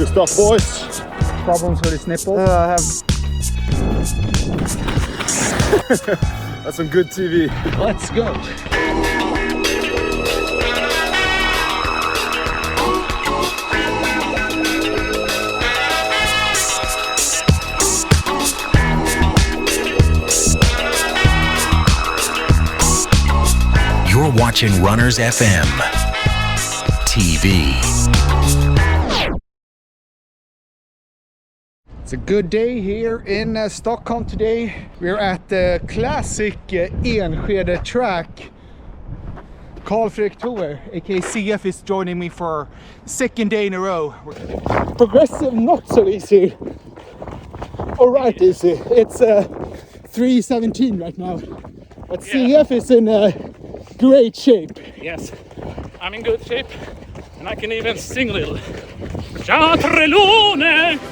Good stuff, boys. Problems with his nipples? I have. That's some good TV. Let's go. You're watching Runners FM TV. It's a good day here in Stockholm today. We're at the classic Enskede track. Carl Frej aka CF, is joining me for second day in a row. Progressive, not so easy. Alright, easy. It's 3:17 right now. But CF is in great shape. Yes, I'm in good shape, and I can even sing a little. Chatrelone, chatrelone.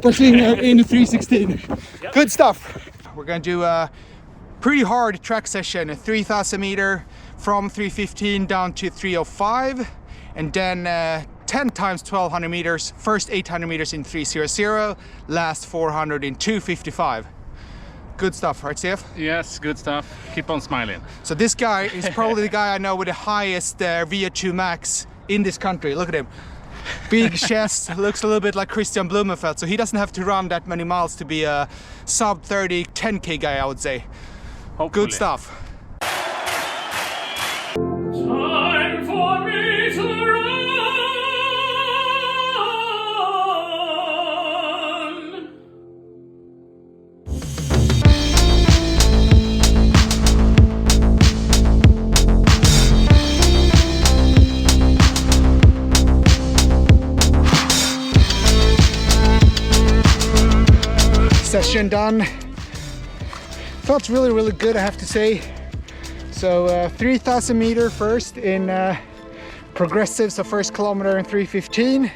Pushing in 3:16. Yep. Good stuff. We're gonna do a pretty hard track session, a 3,000 meter from 3:15 down to 3:05, and then 10 times 1,200 meters. First 800 meters in 3:00, last 400 in 2:55. Good stuff, right, CF? Yes, good stuff. Keep on smiling. So this guy is probably the guy I know with the highest VO2 max in this country. Look at him. Big chest, looks a little bit like Christian Blumenfeld. So he doesn't have to run that many miles to be a sub 30 10K guy, I would say. Hopefully. Good stuff. Time for me to run. Session done. Felt really good, I have to say. So 3,000 meter first in progressive, so first kilometer in 3:15,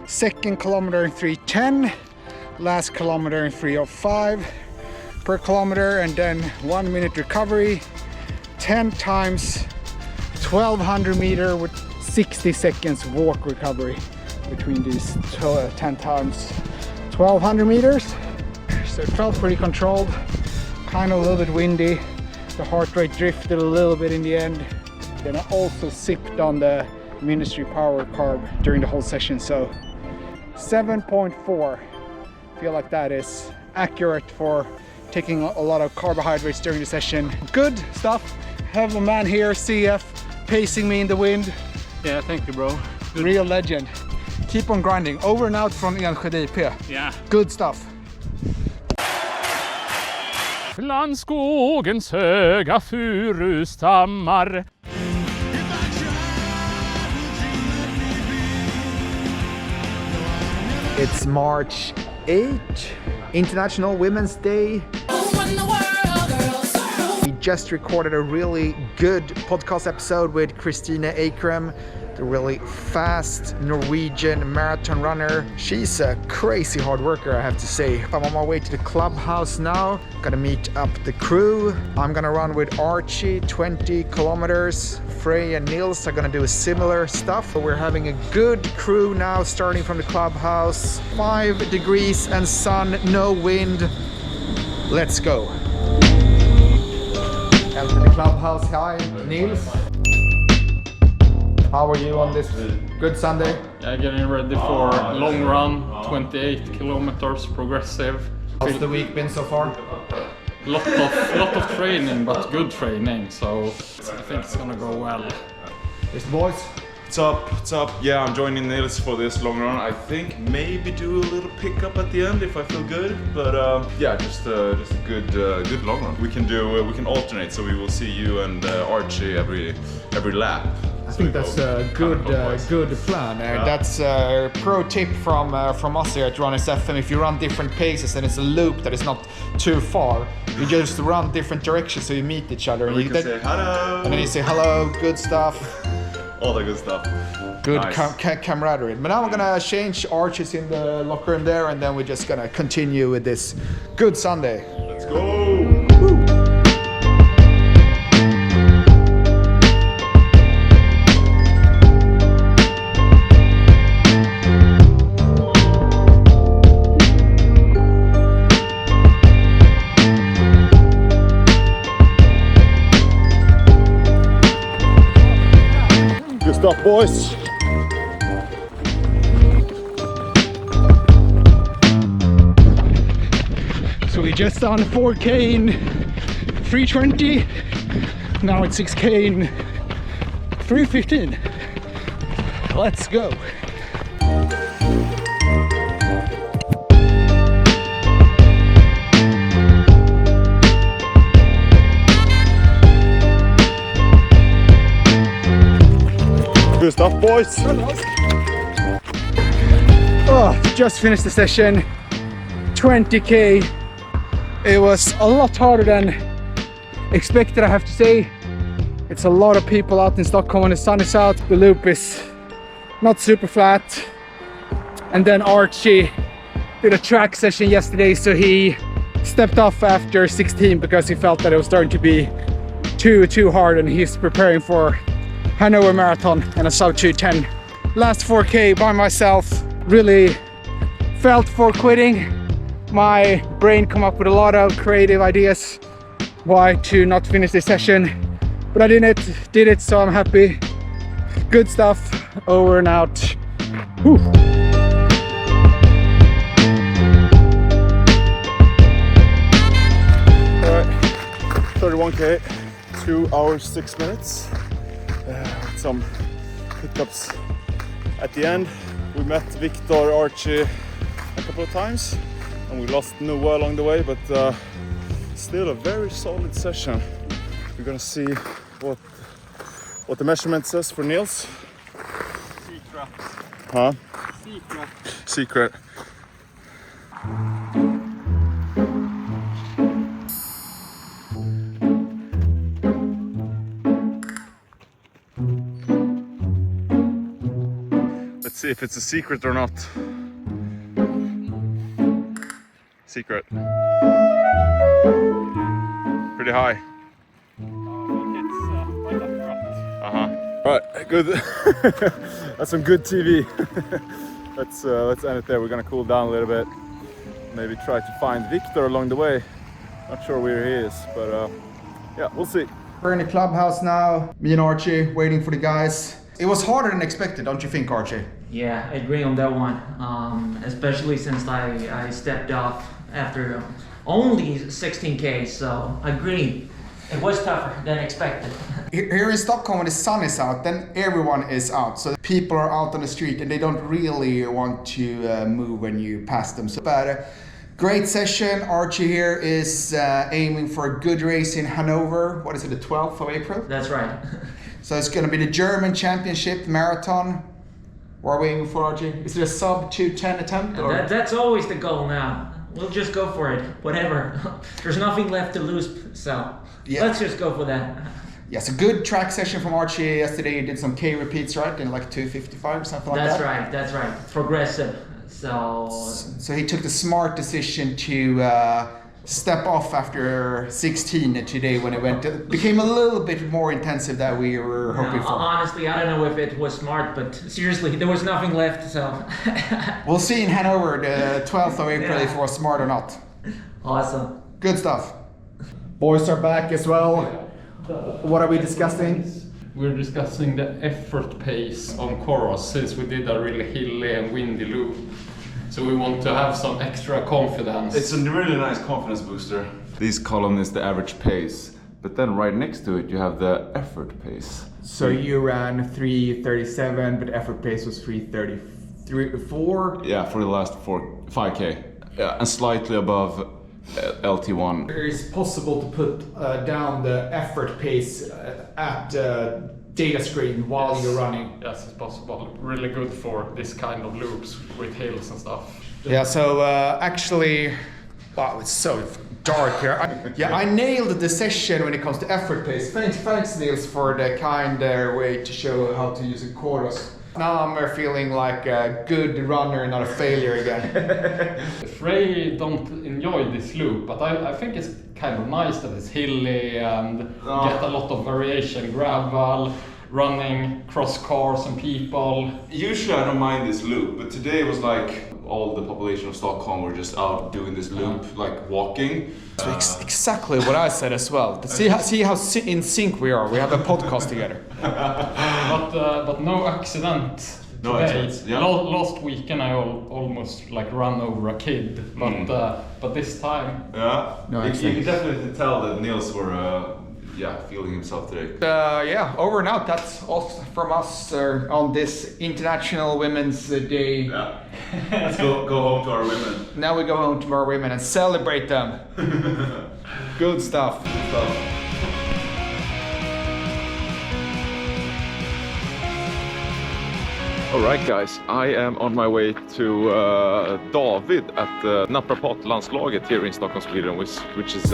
second kilometer in 3:10, last kilometer in 3:05 per kilometer, and then 1 minute recovery, 10 times 1,200 meter with 60 seconds walk recovery between these 10 times 1,200 meters. So it felt pretty controlled, kind of a little bit windy. The heart rate drifted a little bit in the end. Then I also sipped on the Ministry Power Carb during the whole session. So 7.4, I feel like that is accurate for taking a lot of carbohydrates during the session. Good stuff. Have a man here, CF, pacing me in the wind. Yeah, thank you, bro. Good. Real legend. Keep on grinding. Over and out from Enskede IP. Yeah. Good stuff. Bland skogens höga furustammar. It's March 8, International Women's Day. We just recorded a really good podcast episode with Christina Akram, the really fast Norwegian marathon runner. She's a crazy hard worker, I have to say. I'm on my way to the clubhouse now. Gonna meet up the crew. I'm gonna run with Archie 20 kilometers. Frej and Nils are gonna do a similar stuff. We're having a good crew now, starting from the clubhouse. 5 degrees and sun, no wind. Let's go. Enter the clubhouse. Hi, Nils. How are you on this good Sunday? Yeah, getting ready for long run, 28 kilometers progressive. How's the week been so far? Lot of training, but good training, so I think it's gonna go well. It's the boys. What's up? What's up? Yeah, I'm joining Nils for this long run. I think maybe do a little pickup at the end if I feel good. But yeah, just a good long run. We can alternate, so we will see you and Archie every lap. I think that's a good plan. That's a pro tip from us here at Runners FM. If you run different paces and it's a loop that is not too far, you just run different directions so you meet each other. And you can say hello. And then you say hello, good stuff. All the good stuff. Good Nice. camaraderie. But now I'm gonna change Arches in the locker room there, and then we're just gonna continue with this good Sunday. Let's go. boys. So we just done 4K in 3:20. Now it's 6K in 3:15. Let's go. Good stuff, boys. Oh, just finished the session. 20K. It was a lot harder than expected, I have to say. It's a lot of people out in Stockholm when the sun is out. The loop is not super flat. And then Archie did a track session yesterday, so he stepped off after 16 because he felt that it was starting to be too hard, and he's preparing for Hanover Marathon and a sub 2:10. Last 4K by myself, really felt for quitting. My brain come up with a lot of creative ideas why to not finish this session, but I did it, so I'm happy. Good stuff, over and out. Whew. All right, 31K, 2 hours, 6 minutes. With some pickups at the end. We met Victor, Archie a couple of times, and we lost Noah along the way, but still a very solid session. We're gonna see what the measurement says for Nils. Secret. Huh? Secret. Secret. Let's see if it's a secret or not. Secret. Pretty high. Right, good. That's some good TV. Let's end it there. We're gonna cool down a little bit. Maybe try to find Victor along the way. Not sure where he is, but yeah, we'll see. We're in the clubhouse now, me and Archie waiting for the guys. It was harder than expected, don't you think, Archie? Yeah, I agree on that one. Especially since I stepped off after only 16K, so I agree. It was tougher than expected. Here in Stockholm, when the sun is out, then everyone is out. So people are out on the street and they don't really want to move when you pass them. So, but great session. Archie here is aiming for a good race in Hanover. What is it, the 12th of April? That's right. So it's going to be the German Championship Marathon. What are we aiming for, Archie? Is it a sub 2:10 attempt? Or? That's always the goal now. We'll just go for it, whatever. There's nothing left to lose, so yeah. Let's just go for that. Yes, a good track session from Archie yesterday. You did some K repeats, right? In like 2:55 or something like that? That's right. Progressive. So he took the smart decision to step off after 16 today when it became a little bit more intensive than we were hoping for. Honestly, I don't know if it was smart, but seriously, there was nothing left, so. We'll see in Hanover the 12th of April if it was smart or not. Awesome. Good stuff. Boys are back as well. What are we discussing? We're discussing the effort pace on Coros since we did a really hilly and windy loop. So we want to have some extra confidence. It's a really nice confidence booster. This column is the average pace, but then right next to it you have the effort pace. So you ran 3:37, but effort pace was 3:34. Yeah, for the last 5K. Yeah, and slightly above LT1. It's possible to put down the effort pace at data screen while you're running. Yes, it's possible. Really good for this kind of loops with hills and stuff. Yeah, so actually, wow, it's so dark here. I nailed the session when it comes to effort pace. Thanks Nils for the kind way to show how to use a chorus. Now I'm feeling like a good runner, not a failure again. Frej don't enjoy this loop, but I think it's kind of nice that it's hilly and get a lot of variation, gravel, running cross cars and people. Usually I don't mind this loop, but today it was like all the population of Stockholm were just out doing this loop, like walking. Exactly what I said as well. See how in sync we are. We have a podcast together. But no accident. No today. accidents, yeah. Last weekend I almost like ran over a kid, but this time. Yeah. No you accidents. can definitely tell that Nils were feeling himself today. Over and out. That's all from us on this International Women's Day. Yeah. Let's go home to our women. Now we go home to our women and celebrate them. Good stuff. Good stuff. Alright guys, I am on my way to David at the Naprapatlandslaget here in Stockholm, Sweden, which is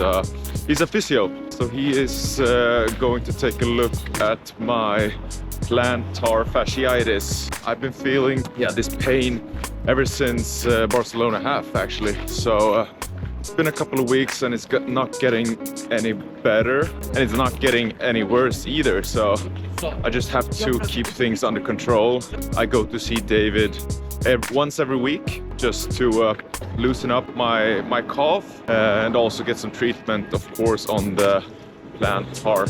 he's a physio. So he is going to take a look at my plantar fasciitis. I've been feeling this pain ever since Barcelona half actually. So it's been a couple of weeks and it's not getting any better and it's not getting any worse either. So I just have to keep things under control. I go to see David once every week just to loosen up my calf and also get some treatment, of course, on the plantar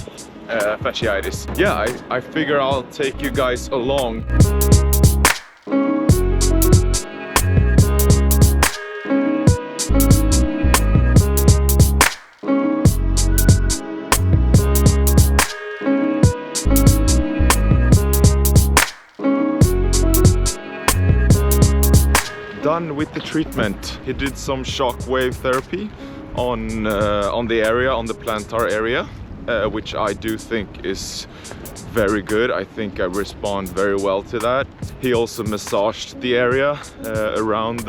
fasciitis. Yeah, I figure I'll take you guys along. Done with the treatment. He did some shockwave therapy on the area, on the plantar area, which I do think is very good. I think I respond very well to that. He also massaged the area around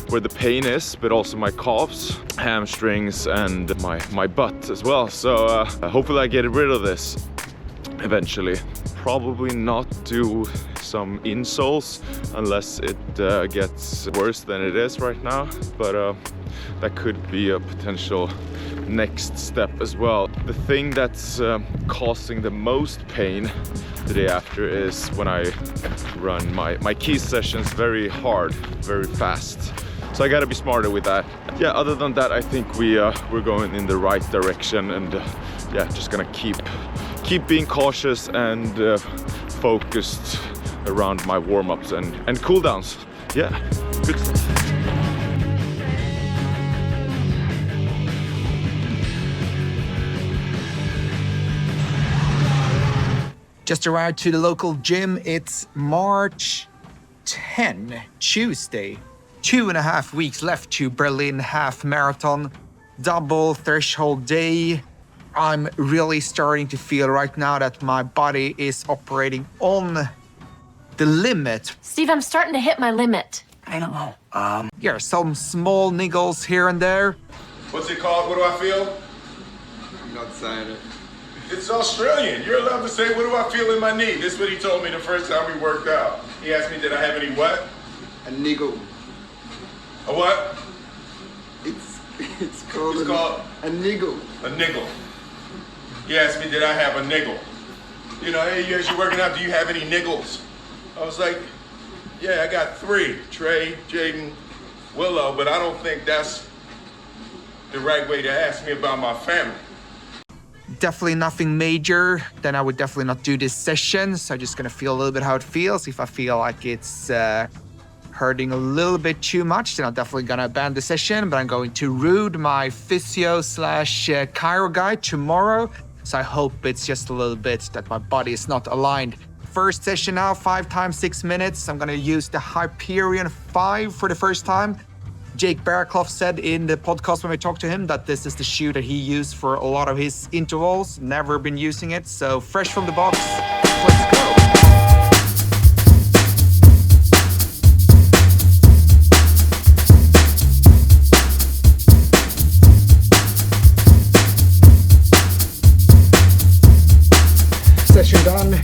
where the pain is, but also my calves, hamstrings, and my butt as well. So hopefully I get rid of this eventually. Probably not do some insoles unless it gets worse than it is right now, but that could be a potential next step as well. The thing that's causing the most pain the day after is when I run my key sessions very hard, very fast. So I gotta be smarter with that. Yeah, other than that, I think we're going in the right direction, and just gonna keep being cautious and focused around my warm-ups and cool downs. Yeah, good stuff. Just arrived to the local gym. It's March 10, Tuesday. 2.5 weeks left to Berlin half marathon, double threshold day. I'm really starting to feel right now that my body is operating on the limit. Steve, I'm starting to hit my limit. I don't know. Some small niggles here and there. What's it called? What do I feel? I'm not saying it. It's Australian. You're allowed to say, what do I feel in my knee? This is what he told me the first time we worked out. He asked me, did I have any what? A niggle. A what? It's called a niggle. A niggle. He asked me, did I have a niggle? You know, hey, as you're working out, do you have any niggles? I was like, yeah, I got 3. Trey, Jaden, Willow, but I don't think that's the right way to ask me about my family. Definitely nothing major. Then I would definitely not do this session. So I'm just gonna feel a little bit how it feels. If I feel like it's hurting a little bit too much, then I'm definitely gonna abandon the session. But I'm going to Rude, my physio / chiro guy, tomorrow. So I hope it's just a little bit that my body is not aligned. First session now, 5 times 6 minutes. I'm gonna use the Hyperion 5 for the first time. Jake Bearclough said in the podcast when we talked to him that this is the shoe that he used for a lot of his intervals. Never been using it, so fresh from the box, let's go. Session done.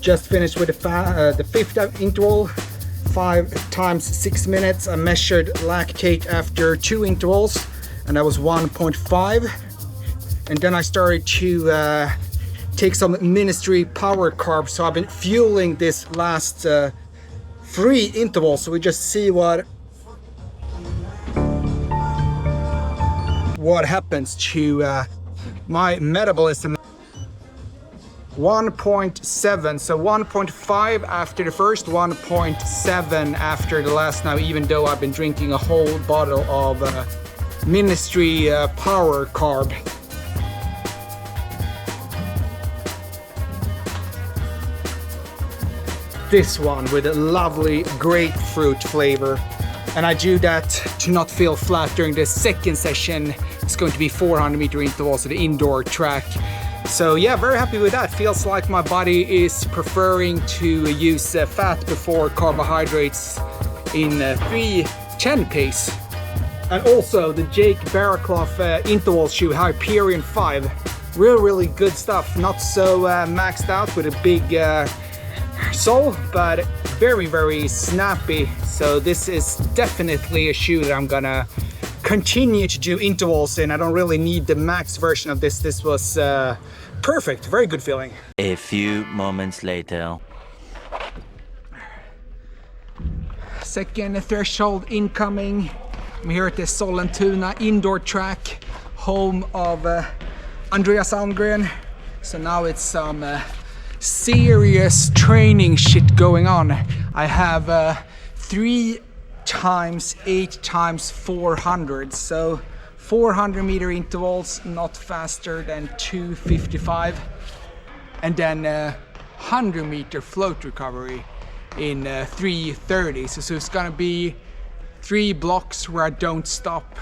Just finished with the 5th interval. 5 times 6 minutes. I measured lactate after 2 intervals, and that was 1.5. And then I started to take some ministry power carbs. So I've been fueling this last 3 intervals, so we just see what happens to my metabolism. 1.7, so 1.5 after the first, 1.7 after the last now, even though I've been drinking a whole bottle of ministry power carb. This one with a lovely grapefruit flavor. And I do that to not feel flat during the second session. It's going to be 400 meter intervals at the indoor track. So yeah, very happy with that. Feels like my body is preferring to use fat before carbohydrates in 3:10 pace. And also the Jake Barraclough interval shoe, Hyperion 5. Really good stuff. Not so maxed out with a big sole, but very snappy. So this is definitely a shoe that I'm gonna continue to do intervals in. I don't really need the max version of this. This was perfect, very good feeling. A few moments later. Second threshold incoming. I'm here at the Sollentuna indoor track, home of Andreas Almgren. So now it's some serious training shit going on. I have 3 times 8 times 400, so 400 meter intervals, not faster than 2:55, and then 100 meter float recovery in 3:30. So it's gonna be 3 blocks where I don't stop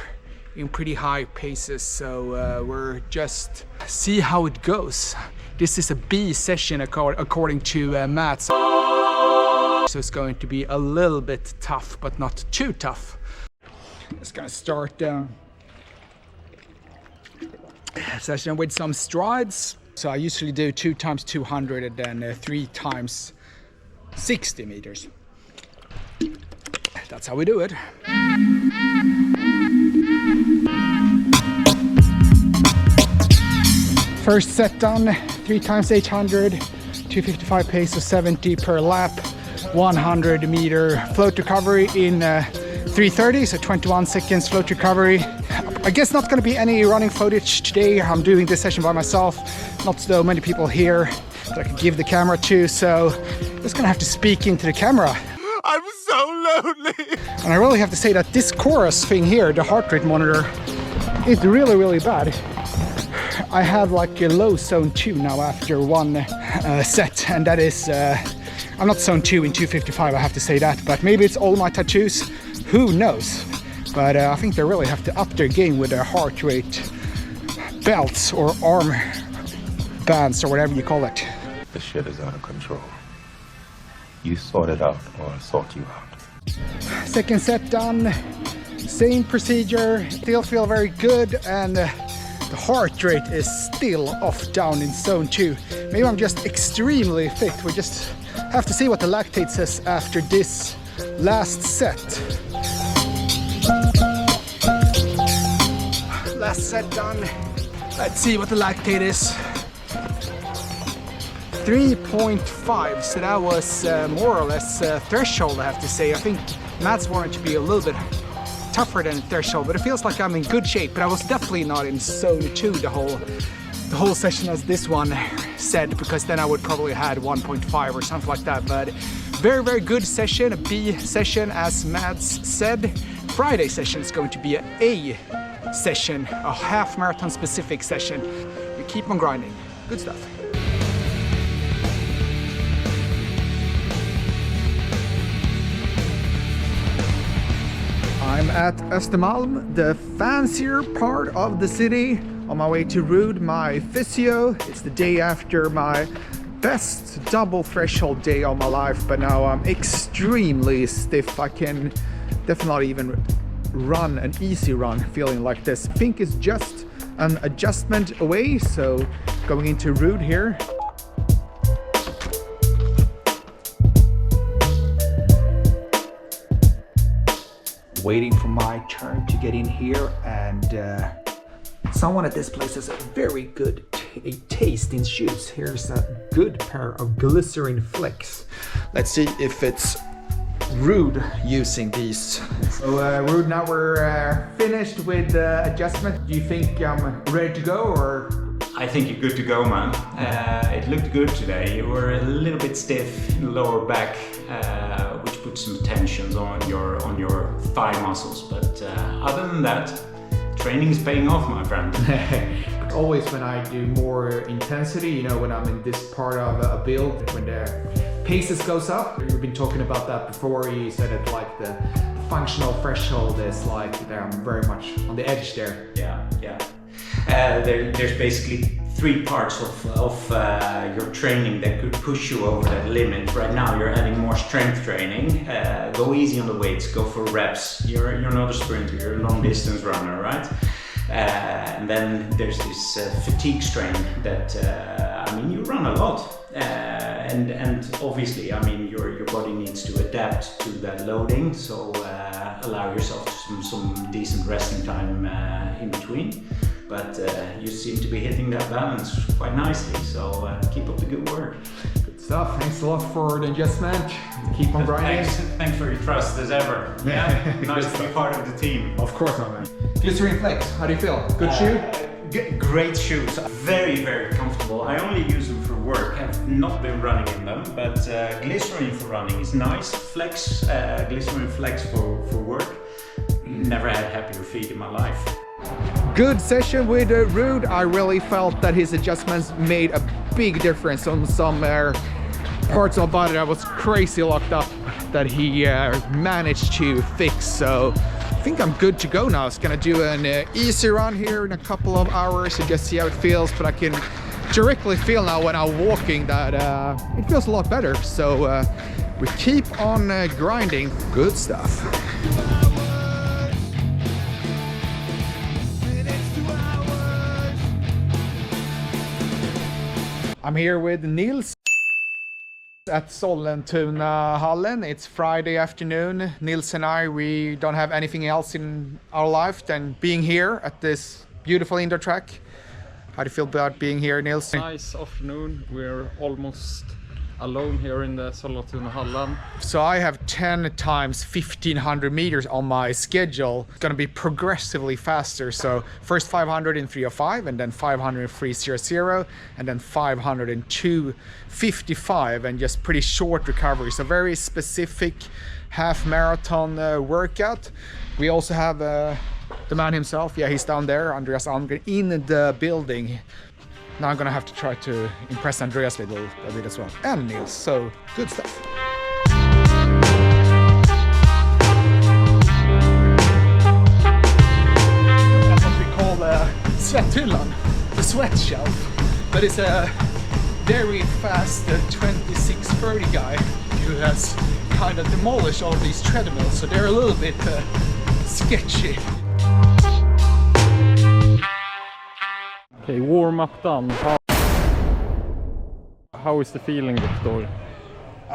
in pretty high paces. So we're just see how it goes. This is a B session according to Matt. So it's going to be a little bit tough, but not too tough. Just gonna start session with some strides. So I usually do 2 times 200 and then 3 times 60 meters. That's how we do it. First set done, 3 times 800, 255 pace, so 70 per lap. 100 meter float recovery in 3:30, so 21 seconds float recovery. I guess not going to be any running footage today. I'm doing this session by myself, not so many people here that I can give the camera to, so I'm just going to have to speak into the camera. I'm so lonely. And I really have to say that this chorus thing here, the heart rate monitor, is really bad. I have like a low zone 2 now after one set, and that is I'm not zone 2 in 255, I have to say that, but maybe it's all my tattoos, who knows. But I think they really have to up their game with their heart rate belts or arm bands or whatever you call it. The shit is out of control. You sort it out or I'll sort you out. Second set done, same procedure, still feel very good, and the heart rate is still off down in zone 2. Maybe I'm just extremely fit. We just have to see what the lactate says after this last set. Last set done. Let's see what the lactate is. 3.5, so that was more or less threshold, I have to say. I think Matt's wanted to be a little bit tougher than threshold, but it feels like I'm in good shape. But I was definitely not in zone 2 the whole session as this one said, because then I would probably had 1.5 or something like that. But very good session, a B session as Mads said. Friday session is going to be an A session, a half marathon specific session. You keep on grinding. Good stuff. I'm at Östermalm, the fancier part of the city, on my way to Rude, my physio. It's the day after my best double threshold day of my life, but now I'm extremely stiff. I can definitely not even run an easy run feeling like this. I think it's just an adjustment away, so going into Rude here. Waiting for my turn to get in here, and someone at this place has a very good a taste in shoes. Here's a good pair of glycerin flex. Let's see if it's Rude using these. So Rude, now we're finished with adjustment. Do you think I'm ready to go, or? I think you're good to go, man. It looked good today. You were a little bit stiff in the lower back, which put some tensions on your thigh muscles. But other than that, training is paying off, my friend. Always when I do more intensity, you know, when I'm in this part of a build, when the paces goes up. We've been talking about that before. You said it like the functional threshold is like I'm very much on the edge there. Yeah. There's basically 3 parts of your training that could push you over that limit. Right now you're adding more strength training. Go easy on the weights, go for reps. You're not a sprinter, you're a long distance runner, right? And then there's this fatigue strain that, I mean, you run a lot. And obviously, I mean, your body needs to adapt to that loading, so allow yourself some decent resting time in between. But you seem to be hitting that balance quite nicely, so keep up the good work. Good stuff. Thanks a lot for the adjustment. Keep on grinding. Thanks for your trust as ever. Yeah, nice to be part of the team. Of course, my man. Glycerin Flex, how do you feel? Good shoe? Great shoes. Very, very comfortable. I only use them for work. I've not been running in them, but glycerin for running is nice. Flex, glycerin Flex for work. Never had happier feet in my life. Good session with Rude. I really felt that his adjustments made a big difference on some parts of the body that was crazy locked up that he managed to fix. So I think I'm good to go now. It's gonna do an easy run here in a couple of hours and just see how it feels, but I can directly feel now when I'm walking that it feels a lot better. So we keep on grinding. Good stuff. I'm here with Nils at Sollentunahallen. It's Friday afternoon. Nils and I, we don't have anything else in our life than being here at this beautiful indoor track. How do you feel about being here, Nils? Nice afternoon. We're almost alone here in the Sollentunahallen. So I have 10 times 1500 meters on my schedule. It's gonna be progressively faster. So first 500 in 3:05, and then 500 in 3:00, and then 500 in 2:55, and just pretty short recovery. So very specific half marathon workout. We also have the man himself. Yeah, he's down there, Andreas Almgren, in the building. Now I'm gonna have to try to impress Andreas a bit as well, and Nils, so good stuff. That's what we call svetthyllan, the sweat shelf. But it's a very fast 2630 guy who has kind of demolished all of these treadmills, so they're a little bit sketchy. Okay, warm up done. How is the feeling, Victor?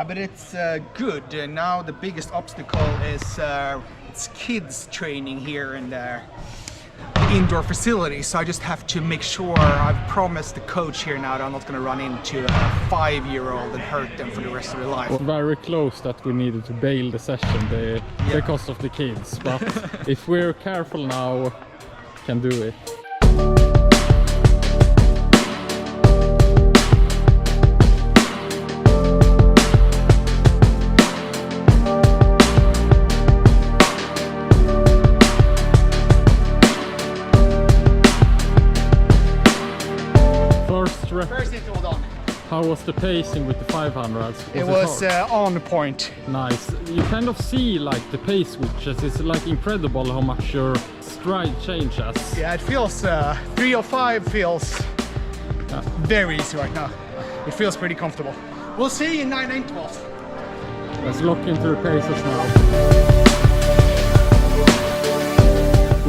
But it's good. Now the biggest obstacle is it's kids training here in the indoor facility. So I just have to make sure, I've promised the coach here now that I'm not going to run into a 5-year-old and hurt them for the rest of their life. Very close that we needed to bail the session because of the kids. But if we're careful now, we can do it. First interval done. How was the pacing with the 500s? It was on point. Nice. You kind of see like the pace switches. It's like incredible how much your stride changes. Yeah, it feels 3:05 feels very easy right now. It feels pretty comfortable. We'll see in 9 intervals. Let's look into the paces now.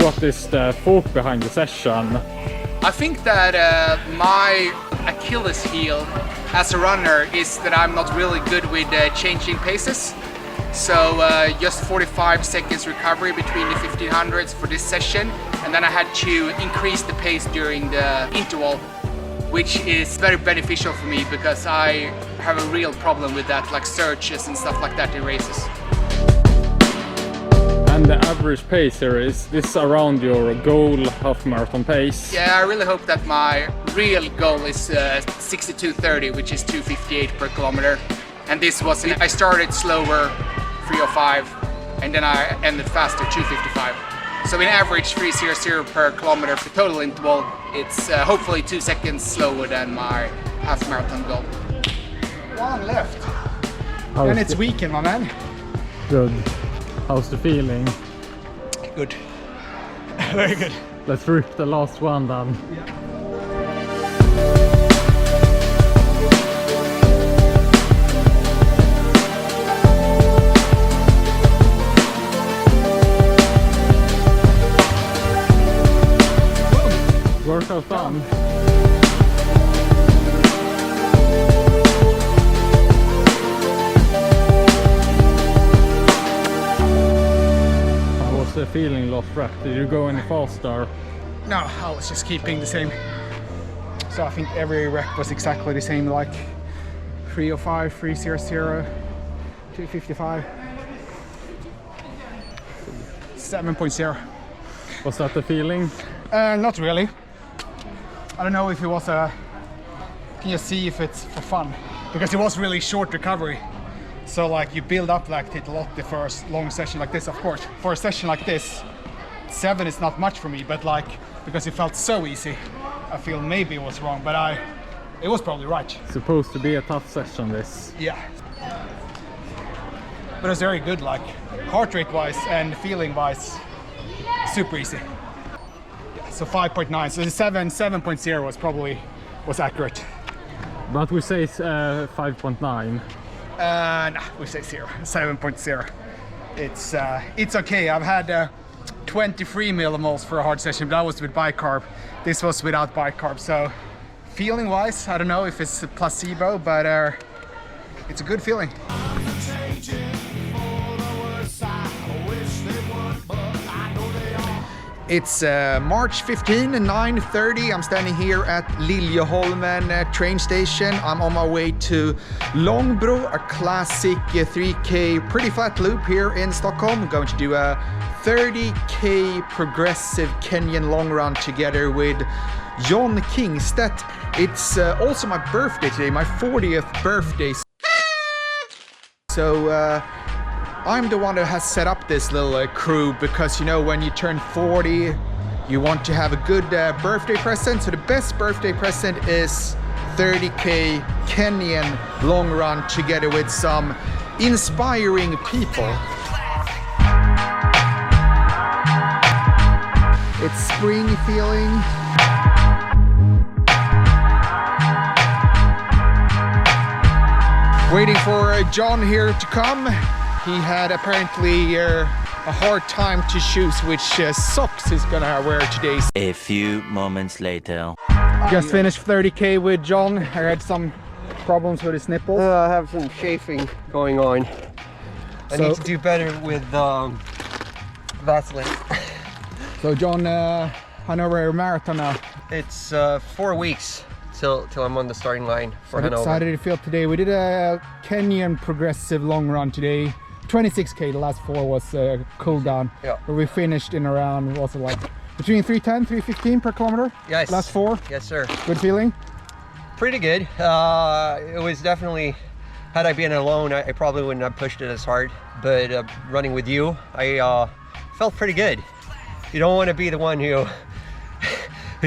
What is the thought behind the session? I think that my Achilles heel as a runner is that I'm not really good with changing paces. So just 45 seconds recovery between the 1500s for this session, and then I had to increase the pace during the interval. which is very beneficial for me because I have a real problem with that, like surges and stuff like that in races. And the average pace here is this around your goal half marathon pace? Yeah, I really hope that my real goal is 62:30, which is 2:58 per kilometer. And this was, I started slower, 3:05, and then I ended faster, 2:55. So in average 3:00 per kilometer for total interval, it's hopefully 2 seconds slower than my half marathon goal. One left. And it's weekend, my man. Good. How's the feeling? Good. Very good. Let's rip the last one then. Yeah. Workout done. How was the feeling last rep? Did you go any faster? No, I was just keeping the same. So I think every rep was exactly the same, like 3:05, 3:00, 2:55, 7.0. Was that the feeling? Not really. I don't know if it was a... Can you see if it's for fun? Because it was really short recovery. So like you build up lactate a lot the first long session like this, of course. For a session like this, 7 is not much for me, but like, because it felt so easy, I feel maybe it was wrong, but it was probably right. Supposed to be a tough session, this. Yeah. But it was very good, like heart rate wise and feeling wise, super easy. So 5.9, so the 7.0 was accurate. But we say 5.9. Nah, we say 7.0. It's okay. I've had 23 millimoles for a hard session, but that was with bicarb. This was without bicarb. So feeling wise, I don't know if it's a placebo, but it's a good feeling. It's March 15 and 9:30. I'm standing here at Liljeholmen train station. I'm on my way to Långbro, a classic 3K pretty flat loop here in Stockholm. I'm going to do a 30K progressive Kenyan long run together with John Kingstedt. It's also my birthday today, my 40th birthday. So I'm the one that has set up this little crew because, you know, when you turn 40, you want to have a good birthday present. So the best birthday present is 30K Kenyan long run together with some inspiring people. It's spring feeling. Waiting for John here to come. He had apparently a hard time to choose which socks he's gonna wear today. A few moments later. Just finished 30K with John. I had some problems with his nipples. I have some chafing going on. I need to do better with Vaseline. So John, Hanover Marathon now. It's 4 weeks till I'm on the starting line for Hanover. How did it feel today? We did a Kenyan progressive long run today. 26K, the last 4 was cool down. Yeah. Where we finished in around, what was it like? Between 3:10, 3:15 per kilometer? Yes. Last 4? Yes, sir. Good feeling? Pretty good. It was definitely, had I been alone, I probably wouldn't have pushed it as hard. But running with you, I felt pretty good. You don't want to be the one who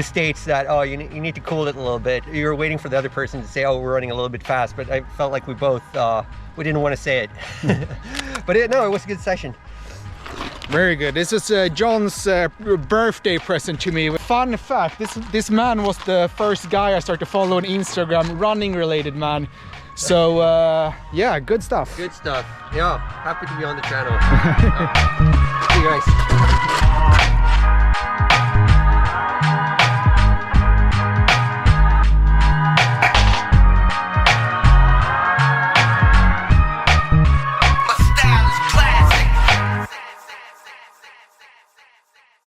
states that, oh, you need to cool it a little bit. You're waiting for the other person to say, oh, we're running a little bit fast, but I felt like we both, we didn't want to say it. But no, it was a good session. Very good. This is John's birthday present to me. Fun fact, this man was the first guy I started to follow on Instagram, running related man. So yeah, good stuff. Good stuff. Yeah, happy to be on the channel. See you guys.